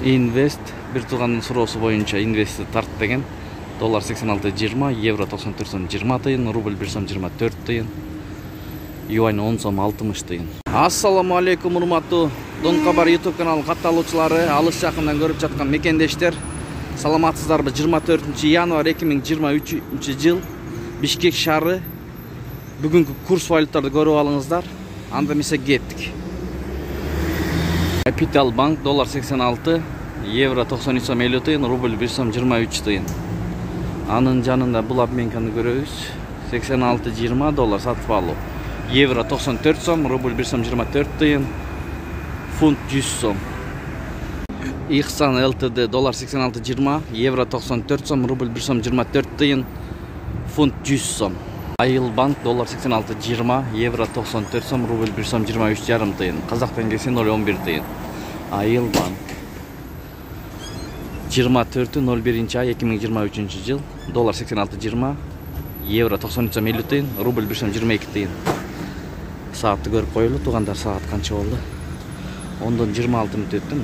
Инвест бир туугандын суроосу боюнча инвестти тарт деген. Доллар 86.20, евро 94 сом 20 тыйын, рубль 1 сом 24 тыйын, юань 10 сом 60 тыйын. Ассаламу алейкум, урматтуу Дон Кабар YouTube каналынын катталуучулары, алыс жакындан көрүп жаткан мекендештер. Саламатсыздарбы? 24 январь 2023 жыл Бишкек шаары. Бүгүнкү курс валюталарды көрүп алыңыздар. Анда эмесе кеттик. Капитал банк доллар 86, евро 93 сом 50 тыйын, рубль 1 сом 23 тыйын. Анын жанында бул обменканы көрөбүз. 86.20 доллар сатып алуу. Евро 94 сом, рубль 1 сом 24 тыйын, фунт 100 сом. Ихсан ЛТД доллар 86.20, евро 94 сом, рубль 1 сом 24 тыйын, фунт 100 сом. Айыл банк доллар 86.20, евро 94 сом, рубль 1 сом 23,5 тыйын. Казак теңгеси 0,11 тыйын. Айыл банк 24.01 ай 2023 жыл доллар 86.20, евро 93 сом 50 тыйын, рубль 1 сом 22 тыйын. Саатты көрүп коелу, туугандар, саат канча болду? 10:26 мүнөт өттү.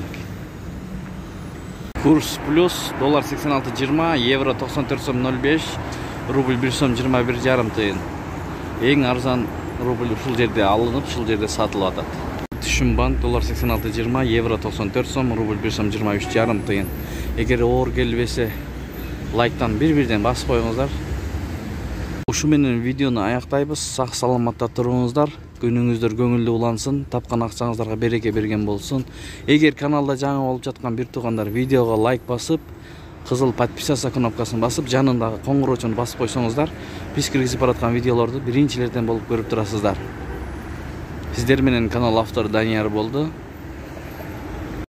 Курс плюс доллар 86.20, евро 94 сом 05, рубль 1 сом 21,5 тыйын. Эң арзан рубль ушул жерде алынып, ушул жерде сатылып атат. Түшүм банк доллар 86.20, евро 94 сом, рубль 1 сом 23,5 тыйын. Эгер оор келбесе, лайктан бир-бирден басып коюңуздар. Ушу менен видеону аяктайбыз. Сак саламатта туруңуздар. Күнүңүздөр көңүлдүү улансын, тапкан акчаңыздарга береке берген болсун. Эгер каналда жаңы болуп жаткан бир туугандар видеого лайк басып, кызыл подписаться кнопкасын басып, жанындагы коңгуроочуну басып койсоңуздар, биз киргизип бараткан видеолорду биринчилерден болуп көрүп турасыздар. Сиздер менен канал автору Данияр болду.